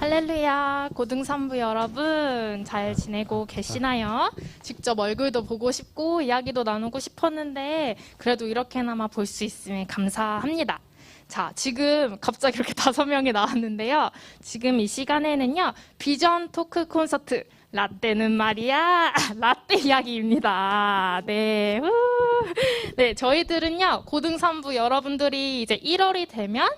할렐루야, 고등3부 여러분, 잘 지내고 계시나요? 직접 얼굴도 보고 싶고 이야기도 나누고 싶었는데 그래도 이렇게나마 볼 수 있으면 감사합니다. 자, 지금 갑자기 이렇게 5명이 나왔는데요. 지금 이 시간에는요, 비전 토크 콘서트, 라떼는 말이야, 라떼 이야기입니다. 네, 네, 저희들은요, 고등3부 여러분들이 이제 1월이 되면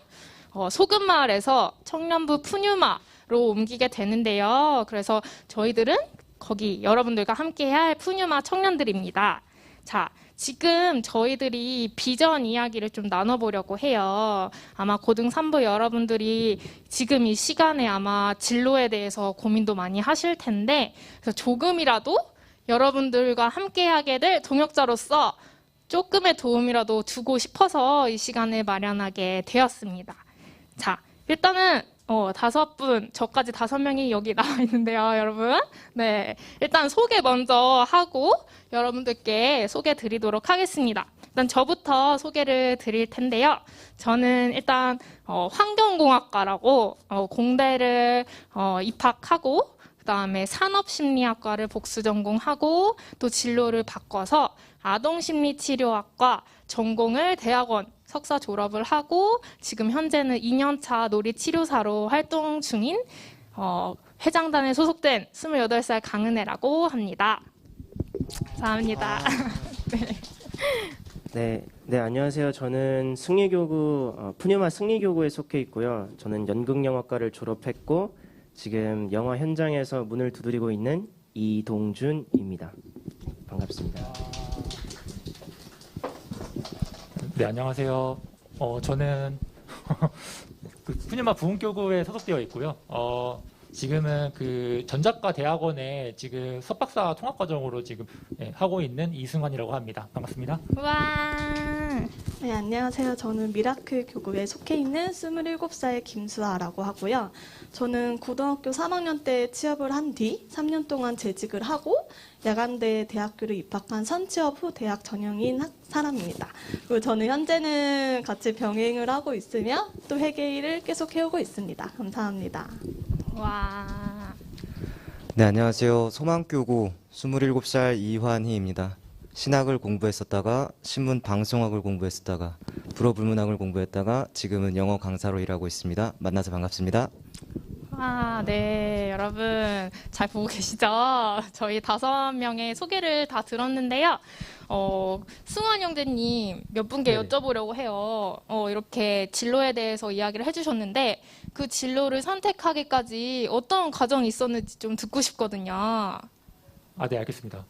소금마을에서 청년부 푸뉴마로 옮기게 되는데요. 그래서 저희들은 거기 여러분들과 함께해야 할 푸뉴마 청년들입니다. 자, 지금 저희들이 비전 이야기를 좀 나눠보려고 해요. 아마 고등 3부 여러분들이 지금 이 시간에 아마 진로에 대해서 고민도 많이 하실 텐데, 그래서 조금이라도 여러분들과 함께하게 될 동역자로서 조금의 도움이라도 주고 싶어서 이 시간을 마련하게 되었습니다. 자, 일단은 5분, 저까지 5명이 여기 나와 있는데요, 여러분. 네, 일단 소개 먼저 하고 여러분들께 소개 드리도록 하겠습니다. 일단 저부터 소개를 드릴 텐데요. 저는 일단 환경공학과라고 공대를 입학하고 그다음에 산업심리학과를 복수 전공하고 또 진로를 바꿔서 아동심리치료학과 전공을 대학원 석사 졸업을 하고 지금 현재는 2년차 놀이치료사로 활동 중인 회장단에 소속된 28살 강은혜라고 합니다. 감사합니다. 네, 안녕하세요. 저는 승리교구, 푸뉴마 승리교구에 속해 있고요. 저는 연극영화과를 졸업했고 지금 영화 현장에서 문을 두드리고 있는 이동준입니다. 반갑습니다. 네, 안녕하세요. 저는 그 푸뉴마 부흥교구에 소속되어 있고요. 지금은 그 전작가 대학원에 지금 석박사 통합과정으로 지금 하고 있는 이승환이라고 합니다. 반갑습니다. 와. 네, 안녕하세요. 저는 미라클 교구에 속해 있는 27살 김수아라고 하고요. 저는 고등학교 3학년 때 취업을 한 뒤 3년 동안 재직을 하고 야간대 대학교를 입학한 선취업 후 대학 전형인 사람입니다. 그리고 저는 현재는 같이 병행을 하고 있으며 또 회계 일을 계속 해오고 있습니다. 감사합니다. 와. 네, 안녕하세요. 소망교구 27살 이환희입니다. 신학을 공부했었다가 신문 방송학을 공부했었다가 불어불문학을 공부했다가 지금은 영어 강사로 일하고 있습니다. 만나서 반갑습니다. 네, 여러분 잘 보고 계시죠? 저희 5명의 소개를 다 들었는데요. 승환 형제님 몇 분께 네네. 여쭤보려고 해요. 이렇게 진로에 대해서 이야기를 해주셨는데 그 진로를 선택하기까지 어떤 과정이 있었는지 좀 듣고 싶거든요. 네, 알겠습니다.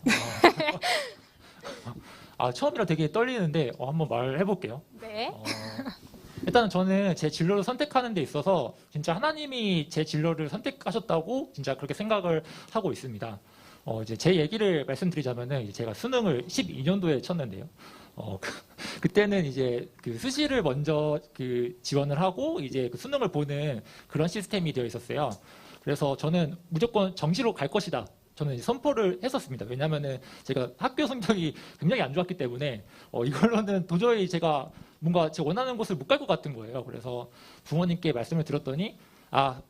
처음이라 되게 떨리는데 한번 말해볼게요. 네. 일단은 저는 제 진로를 선택하는 데 있어서 진짜 하나님이 제 진로를 선택하셨다고 진짜 그렇게 생각을 하고 있습니다. 이제 제 얘기를 말씀드리자면은 이제 제가 수능을 12년도에 쳤는데요. 그때는 이제 그 수시를 먼저 그 지원을 하고 이제 그 수능을 보는 그런 시스템이 되어 있었어요. 그래서 저는 무조건 정시로 갈 것이다. 저는 이제 선포를 했었습니다. 왜냐하면은 제가 학교 성적이 굉장히 안 좋았기 때문에 이걸로는 도저히 제가 뭔가 제가 원하는 곳을 못 갈 것 같은 거예요. 그래서 부모님께 말씀을 드렸더니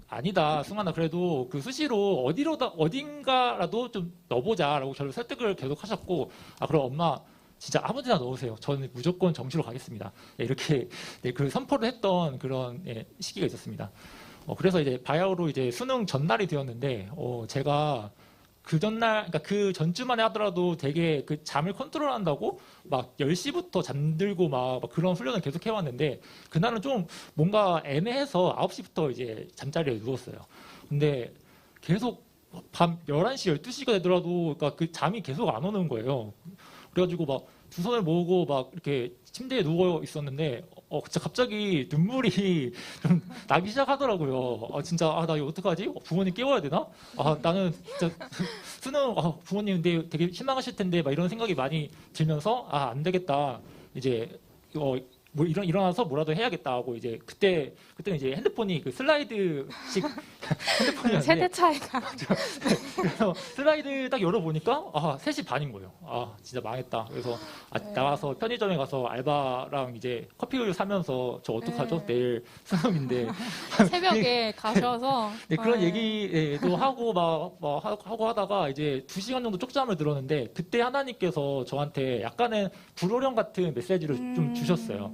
아니다, 승환아, 그래도 그 수시로 어딘가라도 좀 넣어보자라고 저를 설득을 계속 하셨고, 그럼 엄마 진짜 아무 데나 넣으세요. 저는 무조건 정시로 가겠습니다. 이렇게 그 선포를 했던 그런 시기가 있었습니다. 그래서 이제 바야흐로 이제 수능 전날이 되었는데 제가 그 전날, 그러니까 그 전주만에 하더라도 되게 그 잠을 컨트롤한다고 막 10시부터 잠들고 막 그런 훈련을 계속 해왔는데 그날은 좀 뭔가 애매해서 9시부터 이제 잠자리에 누웠어요. 근데 계속 밤 11시, 12시가 되더라도 그러니까 그 잠이 계속 안 오는 거예요. 그래가지고 막 두 손을 모으고 막 이렇게 침대에 누워 있었는데 진짜 갑자기 눈물이 좀 나기 시작하더라고요. 진짜 나 이거 어떡하지? 부모님 깨워야 되나? 나는 진짜 수능 부모님 근데 되게 실망하실 텐데 막 이런 생각이 많이 들면서 안 되겠다. 이제 뭐 일어나서 뭐라도 해야겠다 하고 이제 그때는 이제 핸드폰이 그 슬라이드식 핸드폰이었는데 세대 차이가. 그래서 슬라이드 딱 열어보니까 3시 반인 거예요. 진짜 망했다. 그래서 나가서 편의점에 가서 알바랑 이제 커피 우유 사면서 저 어떡하죠? 네. 내일 수능인데 새벽에 가셔서. 네, 그런 네. 얘기도 하고 하고 하다가 이제 2시간 정도 쪽잠을 들었는데 그때 하나님께서 저한테 약간은 불호령 같은 메시지를 좀 주셨어요.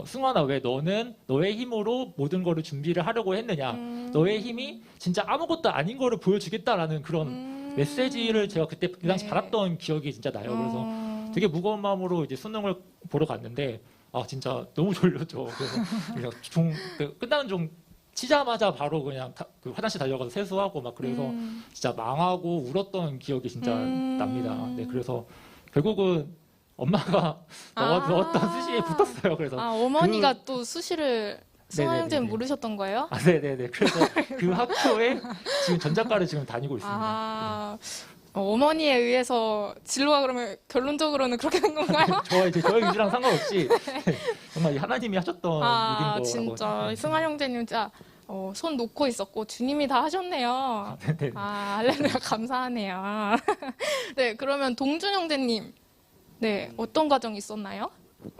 승환아, 왜 너는 너의 힘으로 모든 거를 준비를 하려고 했느냐? 너의 힘이 진짜 아무것도 아닌 거를 보여주겠다라는 그런 메시지를 제가 그때 그 당시 네. 받았던 기억이 진짜 나요. 그래서 되게 무거운 마음으로 이제 수능을 보러 갔는데 진짜 너무 졸렸죠. 그래서 끝나는 종 치자마자 바로 그냥 그 화장실 달려가서 세수하고 막 그래서 진짜 망하고 울었던 기억이 진짜 납니다. 네, 그래서 결국은 엄마가 넣었던 수시에 붙었어요. 그래서 어머니가 또 수시를 승환 형제는 네네네네. 모르셨던 거예요? 네네네. 그래서 그 학교에 지금 전자과를 지금 다니고 있습니다. 어머니에 의해서 진로가 그러면 결론적으로는 그렇게 된 건가요? 저의 의지랑 상관없이 정말 이 하나님이 하셨던 일인 거라고 진짜 생각합니다. 승환 형제님 진짜 손 놓고 있었고 주님이 다 하셨네요. 네네. 할렐루야 감사하네요. 네, 그러면 동준 형제님, 네, 어떤 과정이 있었나요?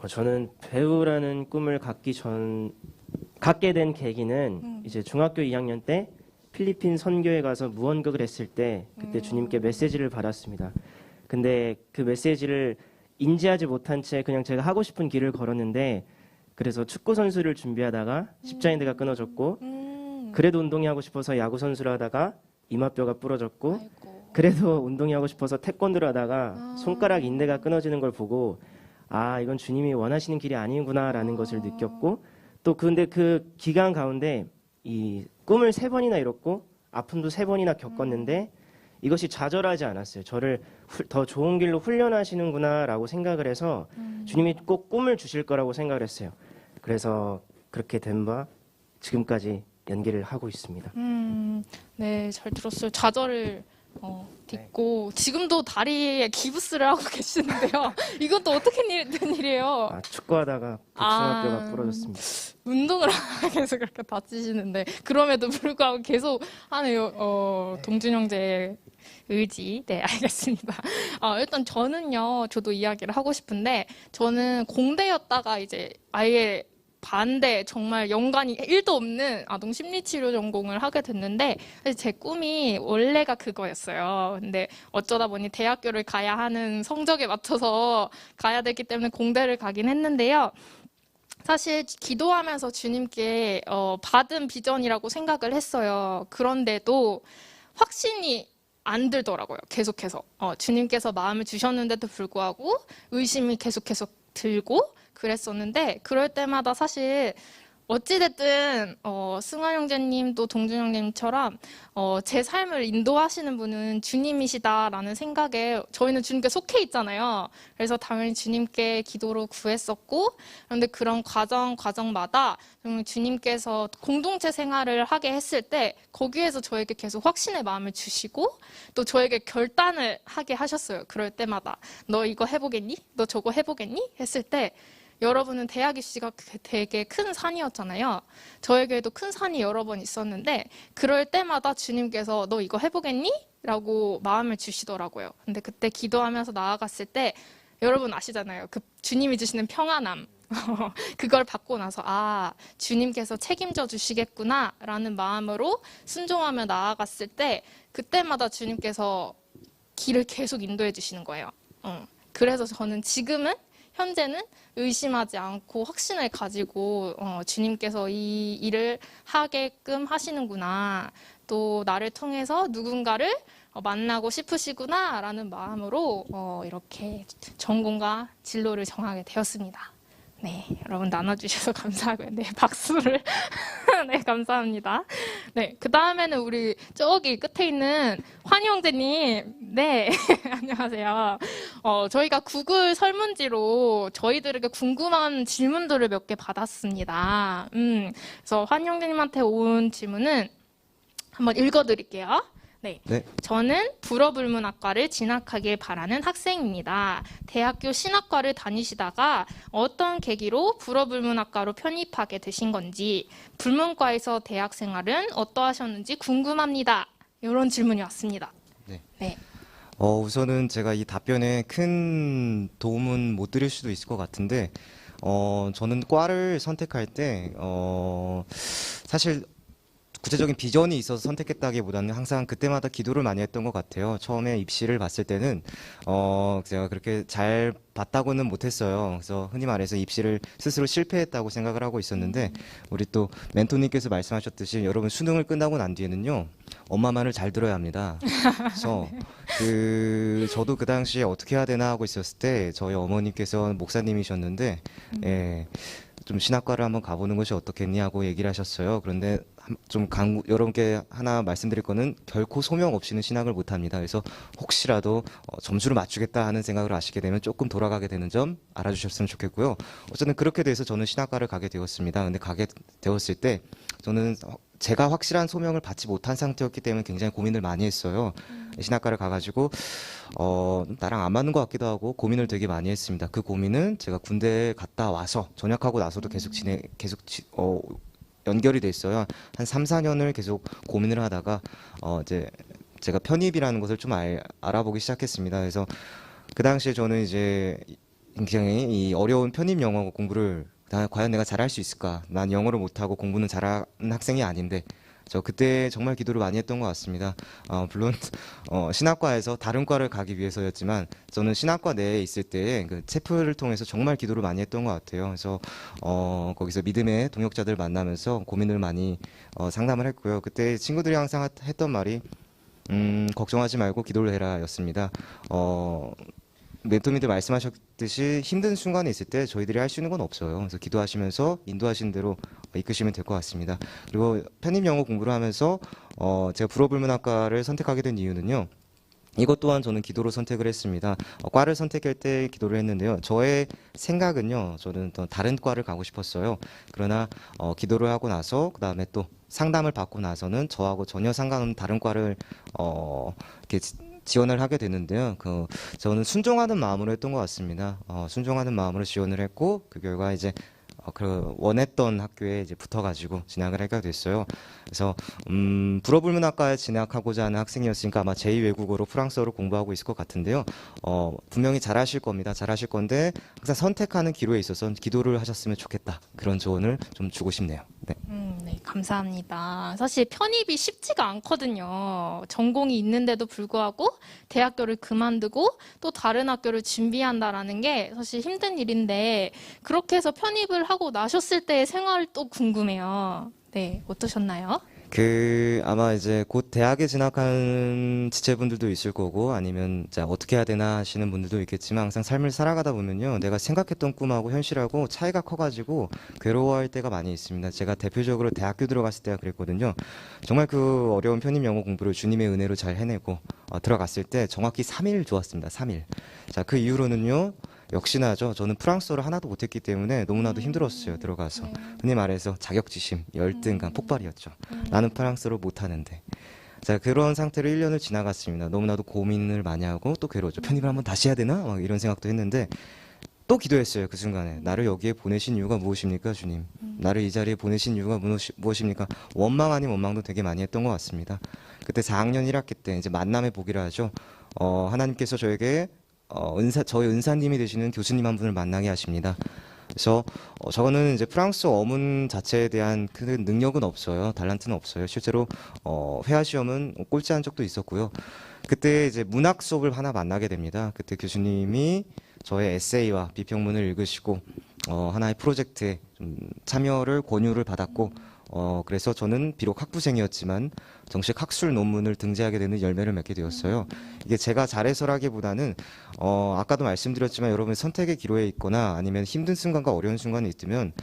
저는 배우라는 꿈을 갖게 된 계기는 이제 중학교 2학년 때 필리핀 선교에 가서 무언극을 했을 때 그때 주님께 메시지를 받았습니다. 근데 그 메시지를 인지하지 못한 채 그냥 제가 하고 싶은 길을 걸었는데 그래서 축구 선수를 준비하다가 십자인대가 끊어졌고 그래도 운동이 하고 싶어서 야구 선수를 하다가 이마뼈가 부러졌고 아이고. 그래도 운동이 하고 싶어서 태권도를 하다가 손가락 인대가 끊어지는 걸 보고 이건 주님이 원하시는 길이 아니구나라는 것을 느꼈고 또 근데 그 기간 가운데 이 꿈을 3번이나 이뤘고 아픔도 3번이나 겪었는데 이것이 좌절하지 않았어요. 저를 더 좋은 길로 훈련하시는구나라고 생각을 해서 주님이 꼭 꿈을 주실 거라고 생각을 했어요. 그래서 그렇게 된 바 지금까지 연기를 하고 있습니다. 네, 잘 들었어요. 좌절을 딛고 지금도 다리에 기부스를 하고 계시는데요. 이건 또 어떻게 된 일이에요? 축구하다가 복숭아뼈가 부러졌습니다. 운동을 하기 위해서 그렇게 다치시는데 그럼에도 불구하고 계속 하네요. 동준 형제의 의지. 네, 알겠습니다. 일단 저도 이야기를 하고 싶은데 저는 공대였다가 이제 아예 반대 정말 연관이 1도 없는 아동 심리치료 전공을 하게 됐는데 사실 제 꿈이 원래가 그거였어요. 근데 어쩌다 보니 대학교를 가야 하는 성적에 맞춰서 가야 되기 때문에 공대를 가긴 했는데요. 사실 기도하면서 주님께 받은 비전이라고 생각을 했어요. 그런데도 확신이 안 들더라고요. 계속해서 주님께서 마음을 주셨는데도 불구하고 의심이 계속 들고 그랬었는데 그럴 때마다 사실 어찌됐든 승환 형제님도 동준 형제님처럼 제 삶을 인도하시는 분은 주님이시다라는 생각에 저희는 주님께 속해 있잖아요. 그래서 당연히 주님께 기도로 구했었고 그런데 그런 과정마다 정말 주님께서 공동체 생활을 하게 했을 때 거기에서 저에게 계속 확신의 마음을 주시고 또 저에게 결단을 하게 하셨어요. 그럴 때마다 너 이거 해보겠니? 너 저거 해보겠니? 했을 때 여러분은 대학 입시가 되게 큰 산이었잖아요. 저에게도 큰 산이 여러 번 있었는데 그럴 때마다 주님께서 너 이거 해보겠니? 라고 마음을 주시더라고요. 근데 그때 기도하면서 나아갔을 때 여러분 아시잖아요. 그 주님이 주시는 평안함. 그걸 받고 나서 주님께서 책임져 주시겠구나 라는 마음으로 순종하며 나아갔을 때 그때마다 주님께서 길을 계속 인도해 주시는 거예요. 그래서 저는 현재는 의심하지 않고 확신을 가지고 주님께서 이 일을 하게끔 하시는구나. 또 나를 통해서 누군가를 만나고 싶으시구나 라는 마음으로 이렇게 전공과 진로를 정하게 되었습니다. 네, 여러분 나눠주셔서 감사하고요. 네, 박수를. 네, 감사합니다. 네, 그 다음에는 우리 저기 끝에 있는 환희 형제님. 네, 안녕하세요. 저희가 구글 설문지로 저희들에게 궁금한 질문들을 몇 개 받았습니다. 그래서 환희 형제님한테 온 질문은 한번 읽어드릴게요. 네. 네. 저는 불어불문학과를 진학하길 바라는 학생입니다. 대학교 신학과를 다니시다가 어떤 계기로 불어불문학과로 편입하게 되신 건지, 불문과에서 대학 생활은 어떠하셨는지 궁금합니다. 이런 질문이 왔습니다. 네. 네. 우선은 제가 이 답변에 큰 도움은 못 드릴 수도 있을 것 같은데, 저는 과를 선택할 때, 사실 구체적인 비전이 있어서 선택했다기보다는 항상 그때마다 기도를 많이 했던 것 같아요. 처음에 입시를 봤을 때는, 제가 그렇게 잘 봤다고는 못했어요. 그래서 흔히 말해서 입시를 스스로 실패했다고 생각을 하고 있었는데, 우리 또 멘토님께서 말씀하셨듯이 여러분 수능을 끝나고 난 뒤에는요, 엄마 말을 잘 들어야 합니다. 그래서 저도 그 당시에 어떻게 해야 되나 하고 있었을 때 저희 어머니께서 목사님이셨는데, 예, 좀 신학과를 한번 가보는 것이 어떻겠니 하고 얘기를 하셨어요. 그런데 좀 여러분께 하나 말씀드릴 거는 결코 소명 없이는 신학을 못합니다. 그래서 혹시라도 점수를 맞추겠다 하는 생각을 하시게 되면 조금 돌아가게 되는 점 알아주셨으면 좋겠고요. 어쨌든 그렇게 돼서 저는 신학과를 가게 되었습니다. 근데 가게 되었을 때 저는 제가 확실한 소명을 받지 못한 상태였기 때문에 굉장히 고민을 많이 했어요. 신학과를 가가지고 나랑 안 맞는 것 같기도 하고 고민을 되게 많이 했습니다. 그 고민은 제가 군대에 갔다 와서 전역하고 나서도 계속 연결이 돼 있어요. 한 3, 4년을 계속 고민을 하다가 이제 제가 편입이라는 것을 좀 알아보기 시작했습니다. 그래서 그 당시에 저는 이제 굉장히 이 어려운 편입 영어 공부를 과연 내가 잘할 수 있을까? 난 영어를 못하고 공부는 잘하는 학생이 아닌데 저 그때 정말 기도를 많이 했던 것 같습니다. 물론 신학과에서 다른 과를 가기 위해서였지만 저는 신학과 내에 있을 때 그 체프를 통해서 정말 기도를 많이 했던 것 같아요. 그래서 거기서 믿음의 동역자들 만나면서 고민을 많이 상담을 했고요. 그때 친구들이 항상 했던 말이 걱정하지 말고 기도를 해라였습니다. 멘토님들 말씀하셨듯이 힘든 순간에 있을 때 저희들이 할 수 있는 건 없어요. 그래서 기도하시면서 인도하신 대로 이끄시면 될 것 같습니다. 그리고 편입 영어 공부를 하면서 제가 불어불문학과를 선택하게 된 이유는요. 이것 또한 저는 기도로 선택을 했습니다. 과를 선택할 때 기도를 했는데요. 저의 생각은요. 저는 또 다른 과를 가고 싶었어요. 그러나 기도를 하고 나서 그 다음에 또 상담을 받고 나서는 저하고 전혀 상관없는 다른 과를 이렇게 지원을 하게 되는데요. 저는 순종하는 마음으로 했던 것 같습니다. 순종하는 마음으로 지원을 했고 그 결과 이제 그 원했던 학교에 이제 붙어가지고 진학을 하게 됐어요. 그래서 불어불문학과에 진학하고자 하는 학생이었으니까 아마 제2외국어로 프랑스어를 공부하고 있을 것 같은데요. 분명히 잘하실 겁니다. 잘하실 건데 항상 선택하는 기로에 있어서 기도를 하셨으면 좋겠다. 그런 조언을 좀 주고 싶네요. 네. 네, 감사합니다. 사실 편입이 쉽지가 않거든요. 전공이 있는데도 불구하고 대학교를 그만두고 또 다른 학교를 준비한다라는 게 사실 힘든 일인데 그렇게 해서 편입을 하고 나셨을 때의 생활도 궁금해요. 네, 어떠셨나요? 아마 이제 곧 대학에 진학하는 지체분들도 있을 거고 아니면 자 어떻게 해야 되나 하시는 분들도 있겠지만 항상 삶을 살아가다 보면요 내가 생각했던 꿈하고 현실하고 차이가 커가지고 괴로워할 때가 많이 있습니다. 제가 대표적으로 대학교 들어갔을 때가 그랬거든요. 정말 그 어려운 편입 영어 공부를 주님의 은혜로 잘 해내고 들어갔을 때 정확히 3일 좋았습니다. 3일. 자, 그 이후로는요. 역시나죠. 저는 프랑스어를 하나도 못했기 때문에 너무나도 힘들었어요. 들어가서. 흔히 말해서 자격지심, 열등감, 폭발이었죠. 나는 프랑스어를 못하는데. 자, 그런 상태로 1년을 지나갔습니다. 너무나도 고민을 많이 하고 또 괴로웠죠. 편입을 한번 다시 해야 되나? 막 이런 생각도 했는데 또 기도했어요. 그 순간에. 나를 여기에 보내신 이유가 무엇입니까, 주님? 나를 이 자리에 보내신 이유가 무엇입니까? 원망 아닌 원망도 되게 많이 했던 것 같습니다. 그때 4학년 1학기 때 이제 만남의 복이라 하죠. 하나님께서 저에게 저희 은사님이 되시는 교수님 한 분을 만나게 하십니다. 그래서 저는 이제 프랑스어 어문 자체에 대한 큰 능력은 없어요. 달란트는 없어요. 실제로 회화 시험은 꼴찌한 적도 있었고요. 그때 이제 문학 수업을 하나 만나게 됩니다. 그때 교수님이 저의 에세이와 비평문을 읽으시고 하나의 프로젝트에 좀 참여를 권유를 받았고 그래서 저는 비록 학부생이었지만 정식 학술 논문을 등재하게 되는 열매를 맺게 되었어요. 이게 제가 잘해서라기보다는 아까도 말씀드렸지만 여러분 선택의 기로에 있거나 아니면 힘든 순간과 어려운 순간이 있으면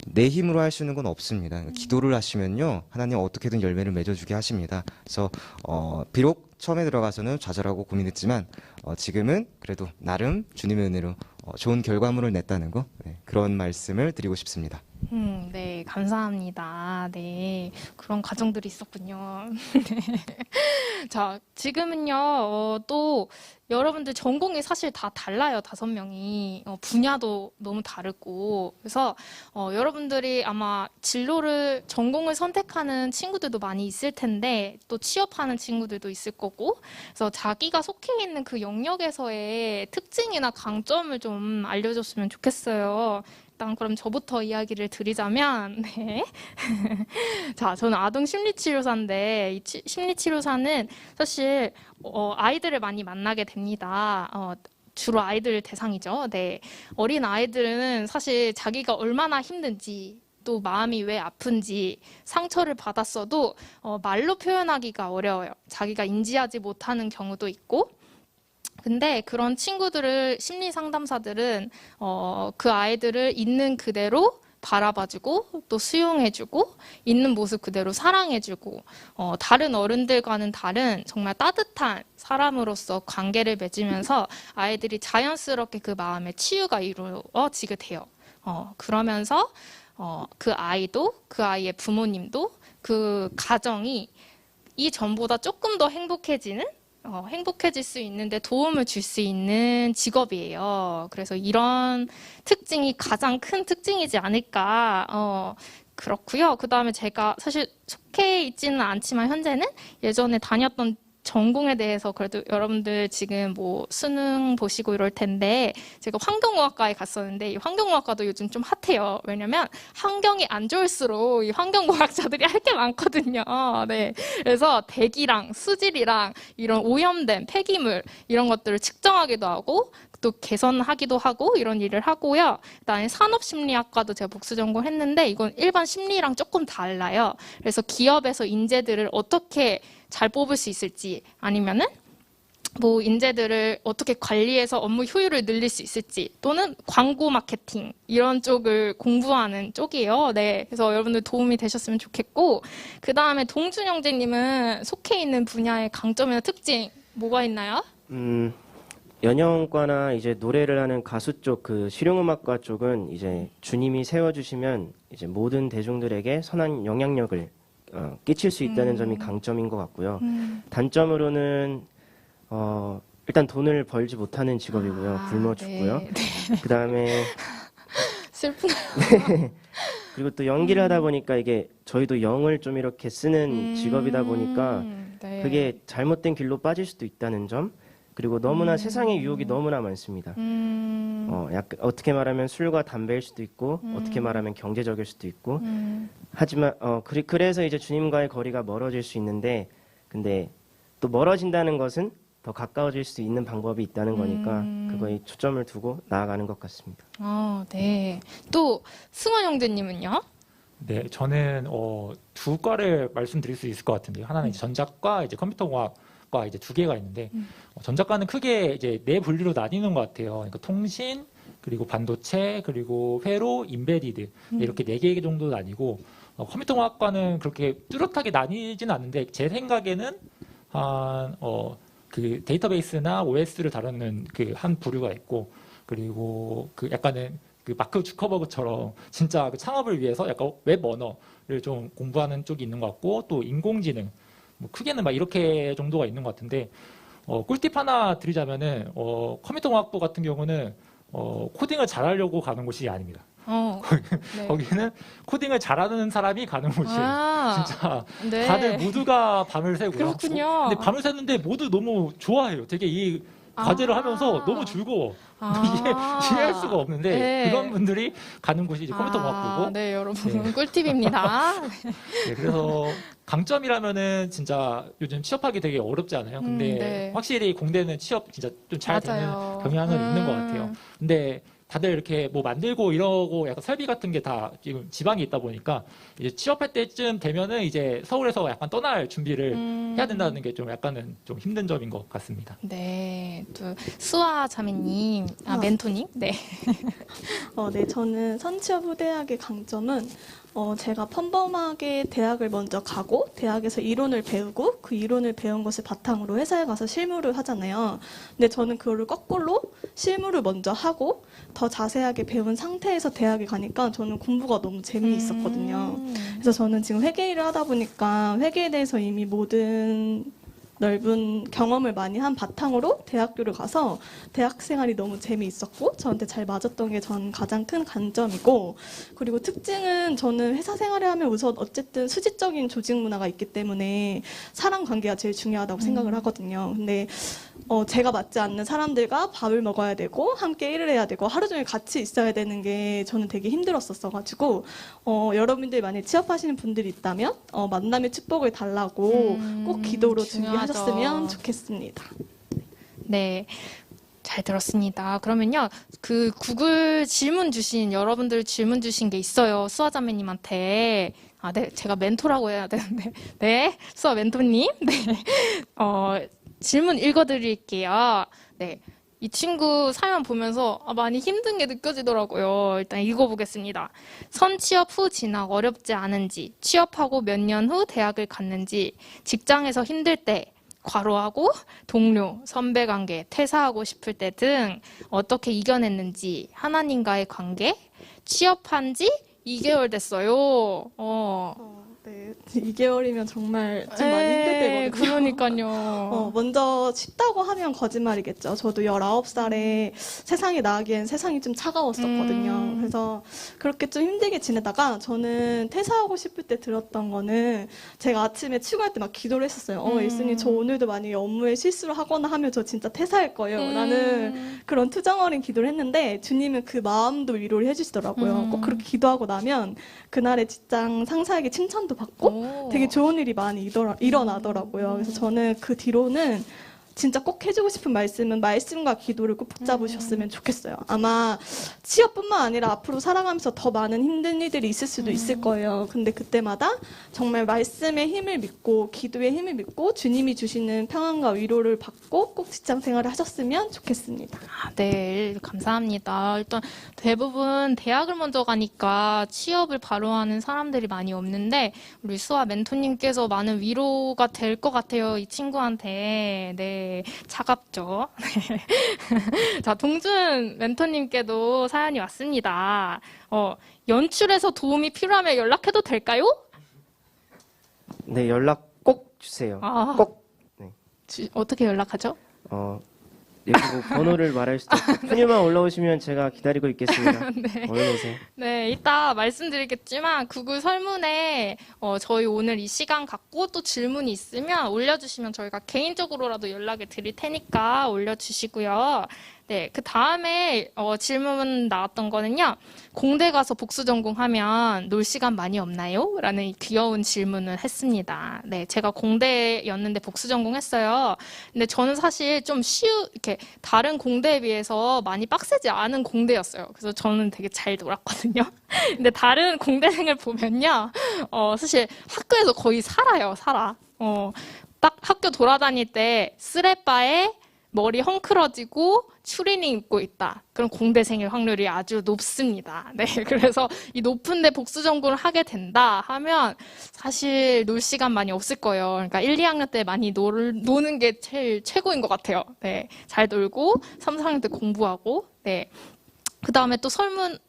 내 힘으로 할 수 있는 건 없습니다. 기도를 하시면요 하나님 어떻게든 열매를 맺어주게 하십니다. 그래서 비록 처음에 들어가서는 좌절하고 고민했지만 지금은 그래도 나름 주님의 은혜로 좋은 결과물을 냈다는 거 그런 말씀을 드리고 싶습니다. 네, 감사합니다. 네, 그런 과정들이 있었군요. 네. 자, 지금은요, 또 여러분들 전공이 사실 다 달라요, 5명이. 분야도 너무 다르고. 그래서 여러분들이 아마 전공을 선택하는 친구들도 많이 있을 텐데, 또 취업하는 친구들도 있을 거고. 그래서 자기가 속해 있는 그 영역에서의 특징이나 강점을 좀 알려줬으면 좋겠어요. 일단 그럼 저부터 이야기를 드리자면, 네. 자, 저는 아동 심리치료사인데, 이 심리치료사는 사실 아이들을 많이 만나게 됩니다. 주로 아이들 대상이죠. 네. 어린 아이들은 사실 자기가 얼마나 힘든지, 또 마음이 왜 아픈지, 상처를 받았어도 말로 표현하기가 어려워요. 자기가 인지하지 못하는 경우도 있고, 근데 그런 친구들을 심리 상담사들은 그 아이들을 있는 그대로 바라봐주고 또 수용해주고 있는 모습 그대로 사랑해주고 다른 어른들과는 다른 정말 따뜻한 사람으로서 관계를 맺으면서 아이들이 자연스럽게 그 마음의 치유가 이루어지게 돼요. 그러면서 그 아이도 그 아이의 부모님도 그 가정이 이전보다 조금 더 행복해질 수 있는데 도움을 줄 수 있는 직업이에요. 그래서 이런 특징이 가장 큰 특징이지 않을까. 그렇고요. 그 다음에 제가 사실 속해 있지는 않지만 현재는 예전에 다녔던 전공에 대해서 그래도 여러분들 지금 뭐 수능 보시고 이럴 텐데 제가 환경공학과에 갔었는데 이 환경공학과도 요즘 좀 핫해요. 왜냐면 환경이 안 좋을수록 이 환경공학자들이 할 게 많거든요. 네. 그래서 대기랑 수질이랑 이런 오염된 폐기물 이런 것들을 측정하기도 하고 또 개선하기도 하고 이런 일을 하고요. 그다음에 산업심리학과도 제가 복수 전공했는데 이건 일반 심리랑 조금 달라요. 그래서 기업에서 인재들을 어떻게 잘 뽑을 수 있을지 아니면은 뭐 인재들을 어떻게 관리해서 업무 효율을 늘릴 수 있을지 또는 광고 마케팅 이런 쪽을 공부하는 쪽이에요. 네, 그래서 여러분들 도움이 되셨으면 좋겠고 그 다음에 동준 형제님은 속해 있는 분야의 강점이나 특징 뭐가 있나요? 연영과나 이제 노래를 하는 가수 쪽 그 실용음악과 쪽은 이제 주님이 세워주시면 이제 모든 대중들에게 선한 영향력을 끼칠 수 있다는 점이 강점인 것 같고요. 단점으로는 일단 돈을 벌지 못하는 직업이고요. 굶어 죽고요. 네. 그 다음에 슬프네요. 그리고 또 연기를 하다 보니까 이게 저희도 영을 좀 이렇게 쓰는 직업이다 보니까 네. 그게 잘못된 길로 빠질 수도 있다는 점. 그리고 너무나 세상의 유혹이 너무나 많습니다. 약간 어떻게 말하면 술과 담배일 수도 있고 어떻게 말하면 경제적일 수도 있고 하지만 그래서 이제 주님과의 거리가 멀어질 수 있는데 근데 또 멀어진다는 것은 더 가까워질 수 있는 방법이 있다는 거니까 그거에 초점을 두고 나아가는 것 같습니다. 네. 또 승원 형제님은요? 네, 저는 두 과를 말씀드릴 수 있을 것 같은데요. 하나는 이제 전자과, 이제 컴퓨터공학과 이제 두 개가 있는데 전자과는 크게 이제 네 분류로 나뉘는 것 같아요. 그러니까 통신, 그리고 반도체, 그리고 회로, 인베디드 이렇게 네 개 정도 나뉘고 컴퓨터공학과는 그렇게 뚜렷하게 나뉘지는 않는데 제 생각에는 그 데이터베이스나 OS를 다루는 그 한 부류가 있고 그리고 그 약간은 그 마크 주커버그처럼 진짜 그 창업을 위해서 약간 웹 언어를 좀 공부하는 쪽이 있는 것 같고 또 인공지능 뭐 크게는 막 이렇게 정도가 있는 것 같은데 꿀팁 하나 드리자면은 컴퓨터공학부 같은 경우는 코딩을 잘하려고 가는 곳이 아닙니다. 네. 거기는 코딩을 잘하는 사람이 가는 곳이에요. 진짜 네. 다들 모두가 밤을 새고요. 그렇군요. 근데 밤을 새는데 모두 너무 좋아해요. 되게 이 과제를 하면서 너무 즐거워. 이해할 수가 없는데 네. 그런 분들이 가는 곳이 이제 컴퓨터공학부고. 네, 여러분 네. 꿀팁입니다. 네, 그래서 강점이라면은 진짜 요즘 취업하기 되게 어렵지 않아요? 근데 네. 확실히 공대는 취업 진짜 좀 잘 되는 맞아요. 경향은 있는 것 같아요. 근데 다들 이렇게 뭐 만들고 이러고 약간 설비 같은 게 다 지금 지방에 있다 보니까 이제 취업할 때쯤 되면은 이제 서울에서 약간 떠날 준비를 해야 된다는 게 좀 약간은 좀 힘든 점인 것 같습니다. 네, 또 수아 자매님, 멘토님, 네. 네, 저는 선취여부대학의 강점은 제가 평범하게 대학을 먼저 가고 대학에서 이론을 배우고 그 이론을 배운 것을 바탕으로 회사에 가서 실무를 하잖아요. 근데 저는 그거를 거꾸로 실무를 먼저 하고 더 자세하게 배운 상태에서 대학에 가니까 저는 공부가 너무 재미있었거든요. 그래서 저는 지금 회계 일을 하다 보니까 회계에 대해서 이미 모든 넓은 경험을 많이 한 바탕으로 대학교를 가서 대학 생활이 너무 재미있었고 저한테 잘 맞았던 게 전 가장 큰 강점이고, 그리고 특징은 저는 회사 생활을 하면 우선 어쨌든 수직적인 조직 문화가 있기 때문에 사람 관계가 제일 중요하다고 생각을 하거든요. 근데 제가 맞지 않는 사람들과 밥을 먹어야 되고 함께 일을 해야 되고 하루 종일 같이 있어야 되는 게 저는 되게 힘들었었어가지고 여러분들이 만약 취업하시는 분들이 있다면 만남의 축복을 달라고 꼭 기도로 중요하죠. 준비하셨으면 좋겠습니다. 네. 잘 들었습니다. 그러면요, 그 구글 여러분들 질문 주신 게 있어요. 수아자매님한테. 아, 네. 제가 멘토라고 해야 되는데. 네. 수아 멘토님. 네. 질문 읽어드릴게요. 네. 이 친구 사연 보면서 많이 힘든 게 느껴지더라고요. 일단 읽어보겠습니다. 선취업 후 진학 어렵지 않은지, 취업하고 몇 년 후 대학을 갔는지, 직장에서 힘들 때, 과로하고 동료, 선배 관계, 퇴사하고 싶을 때 등 어떻게 이겨냈는지, 하나님과의 관계, 취업한 지 2개월 됐어요. 네, 2개월이면 정말 좀 많이 힘들 때거든요. 그러니까요. 먼저 쉽다고 하면 거짓말이겠죠. 저도 19살에 세상에 나가기엔 세상이 좀 차가웠었거든요. 그래서 그렇게 좀 힘들게 지내다가 저는 퇴사하고 싶을 때 들었던 거는, 제가 아침에 출근할 때 막 기도를 했었어요. 예수님, 저 오늘도 만약에 업무에 실수를 하거나 하면 저 진짜 퇴사할 거예요. 라는 그런 투정 어린 기도를 했는데 주님은 그 마음도 위로를 해주시더라고요. 꼭 그렇게 기도하고 나면 그날의 직장 상사에게 칭찬도 받고 되게 좋은 일이 많이 일어나더라고요. 그래서 저는 그 뒤로는 진짜 꼭 해주고 싶은 말씀은 말씀과 기도를 꼭 붙잡으셨으면 좋겠어요. 아마 취업뿐만 아니라 앞으로 살아가면서 더 많은 힘든 일들이 있을 수도 있을 거예요. 근데 그때마다 정말 말씀의 힘을 믿고 기도의 힘을 믿고 주님이 주시는 평안과 위로를 받고 꼭 직장 생활을 하셨으면 좋겠습니다. 네, 감사합니다. 일단 대부분 대학을 먼저 가니까 취업을 바로 하는 사람들이 많이 없는데 우리 수아 멘토님께서 많은 위로가 될 것 같아요. 이 친구한테. 네, 차갑죠. 자, 동준 멘토님께도 사연이 왔습니다. 연출에서 도움이 필요하면 연락해도 될까요? 네, 연락 꼭 주세요. 꼭. 네. 어떻게 연락하죠? 여기 뭐 번호를 말할 수도 없고 메뉴만 올라오시면 제가 기다리고 있겠습니다. 네. 얼른 오세요. 네, 이따 말씀드리겠지만 구글 설문에 저희 오늘 이 시간 갖고 또 질문이 있으면 올려주시면 저희가 개인적으로라도 연락을 드릴 테니까 올려주시고요. 네, 그 다음에 질문 나왔던 거는요. 공대 가서 복수 전공하면 놀 시간 많이 없나요? 라는 귀여운 질문을 했습니다. 네, 제가 공대였는데 복수 전공했어요. 근데 저는 사실 좀 이렇게 다른 공대에 비해서 많이 빡세지 않은 공대였어요. 그래서 저는 되게 잘 놀았거든요. 근데 다른 공대생을 보면요. 사실 학교에서 거의 살아. 딱 학교 돌아다닐 때 쓰레빠에 머리 헝클어지고 추리닝 입고 있다. 그럼 공대생일 확률이 아주 높습니다. 네, 그래서 이 높은데 복수 전공을 하게 된다 하면 사실 놀 시간 많이 없을 거예요. 그러니까 1, 2학년 때 많이 노는 게 제일 최고인 것 같아요. 네, 잘 놀고 3, 4학년 때 공부하고. 네, 그 다음에 또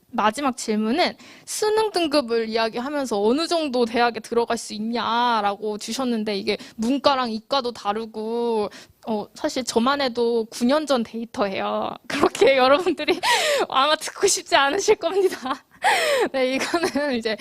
마지막 질문은 수능 등급을 이야기하면서 어느 정도 대학에 들어갈 수 있냐라고 주셨는데 이게 문과랑 이과도 다르고 사실 저만 해도 9년 전 데이터예요. 그렇게 여러분들이 아마 듣고 싶지 않으실 겁니다. 네, 이거는 이제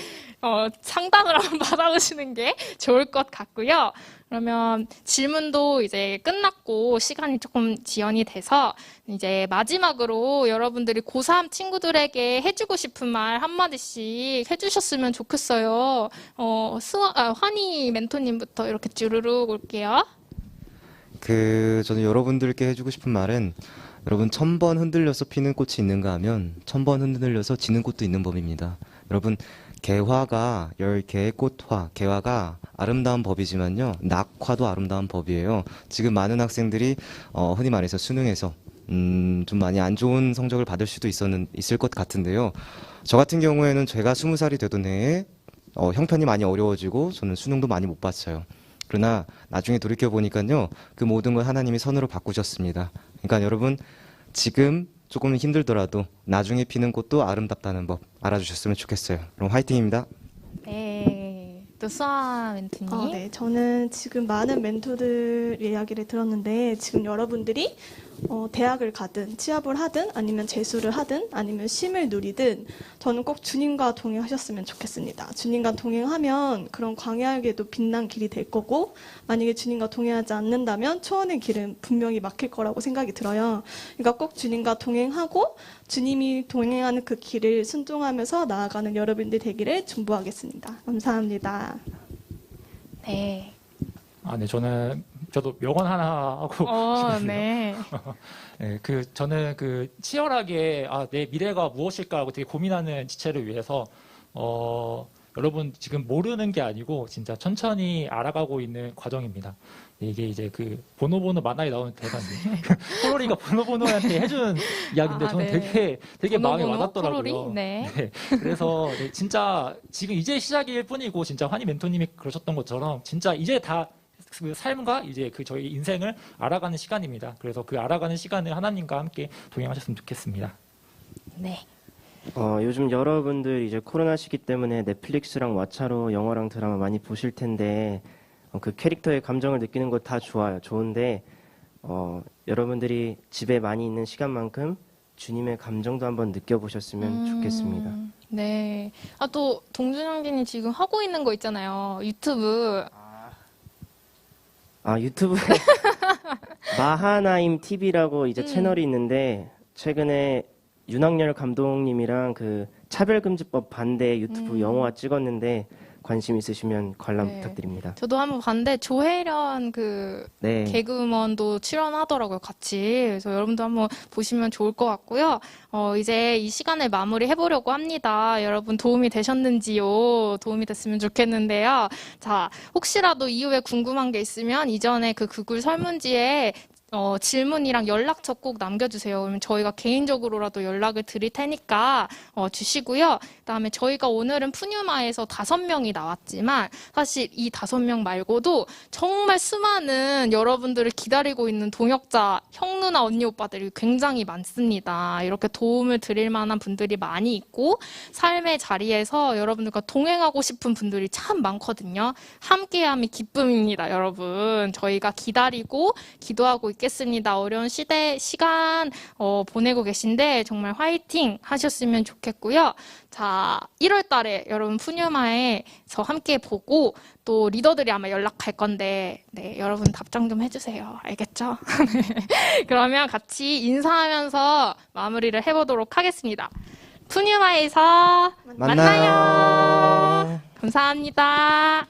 상담을 한번 받아보시는 게 좋을 것 같고요. 그러면 질문도 이제 끝났고 시간이 조금 지연이 돼서 이제 마지막으로 여러분들이 고3 친구들에게 해주고 싶은 말 한마디씩 해주셨으면 좋겠어요. 환희 멘토님부터 이렇게 주르륵 올게요. 저는 여러분들께 해주고 싶은 말은, 여러분 1000번 흔들려서 피는 꽃이 있는가 하면 1000번 흔들려서 지는 꽃도 있는 법입니다. 여러분, 개화가 10개의 꽃화, 개화가 아름다운 법이지만요, 낙화도 아름다운 법이에요. 지금 많은 학생들이 흔히 말해서 수능에서 좀 많이 안 좋은 성적을 받을 수도 있을 것 같은데요. 저 같은 경우에는 제가 20살이 되던 해에 형편이 많이 어려워지고 저는 수능도 많이 못 봤어요. 그러나 나중에 돌이켜 보니까요, 그 모든 걸 하나님이 선으로 바꾸셨습니다. 그러니까 여러분, 지금 조금 힘들더라도 나중에 피는 꽃도 아름답다는 법 알아주셨으면 좋겠어요. 그럼 화이팅입니다. 네. 또 수아 멘토님. 네. 저는 지금 많은 멘토들 이야기를 들었는데 지금 여러분들이 대학을 가든 취업을 하든 아니면 재수를 하든 아니면 쉼을 누리든 저는 꼭 주님과 동행하셨으면 좋겠습니다. 주님과 동행하면 그런 광야에게도 빛난 길이 될 거고 만약에 주님과 동행하지 않는다면 초원의 길은 분명히 막힐 거라고 생각이 들어요. 그러니까 꼭 주님과 동행하고 주님이 동행하는 그 길을 순종하면서 나아가는 여러분들 되기를 중보하겠습니다. 감사합니다. 네. 네, 저도 명언 하나 하고 싶은데요. 네. 네, 저는 치열하게 내 미래가 무엇일까라고 되게 고민하는 지체를 위해서 여러분 지금 모르는 게 아니고 진짜 천천히 알아가고 있는 과정입니다. 이게 이제 보노보노 만화에 나오는 대사인데 포로리가 보노보노한테 해준 이야기인데 저는 네. 되게 마음에 보노보노 와닿더라고요. 포로리? 네. 네, 그래서 진짜 지금 이제 시작일 뿐이고 진짜 환희 멘토님이 그러셨던 것처럼 진짜 이제 다 삶과 이제 저희 인생을 알아가는 시간입니다. 그래서 알아가는 시간을 하나님과 함께 동행하셨으면 좋겠습니다. 네. 요즘 여러분들 이제 코로나 시기 때문에 넷플릭스랑 왓챠로 영화랑 드라마 많이 보실 텐데 그 캐릭터의 감정을 느끼는 거 다 좋아요. 좋은데 여러분들이 집에 많이 있는 시간만큼 주님의 감정도 한번 느껴보셨으면 좋겠습니다. 네. 또 동준형님이 지금 하고 있는 거 있잖아요. 유튜브. 유튜브에 마하나임 TV라고 이제 채널이 있는데 최근에 윤학열 감독님이랑 차별금지법 반대 유튜브 영화 찍었는데 관심 있으시면 관람 네. 부탁드립니다. 저도 한번 봤는데 조혜련 네. 개그우먼도 출연하더라고요, 같이. 그래서 여러분도 한번 보시면 좋을 것 같고요. 이제 이 시간을 마무리 해보려고 합니다. 여러분 도움이 되셨는지요? 도움이 됐으면 좋겠는데요. 자, 혹시라도 이후에 궁금한 게 있으면 이전에 구글 설문지에 질문이랑 연락처 꼭 남겨주세요. 그러면 저희가 개인적으로라도 연락을 드릴 테니까 주시고요. 그다음에 저희가 오늘은 푸뉴마에서 5명이 나왔지만 사실 이 5명 말고도 정말 수많은 여러분들을 기다리고 있는 동역자 형 누나 언니 오빠들이 굉장히 많습니다. 이렇게 도움을 드릴 만한 분들이 많이 있고 삶의 자리에서 여러분들과 동행하고 싶은 분들이 참 많거든요. 함께함이 기쁨입니다, 여러분. 저희가 기다리고 기도하고 있겠습니다. 어려운 시간 보내고 계신데 정말 화이팅 하셨으면 좋겠고요. 자, 1월 달에 여러분 푸뉴마에서 함께 보고 또 리더들이 아마 연락할 건데 네, 여러분 답장 좀 해주세요. 알겠죠? 그러면 같이 인사하면서 마무리를 해보도록 하겠습니다. 푸뉴마에서 만나요. 감사합니다.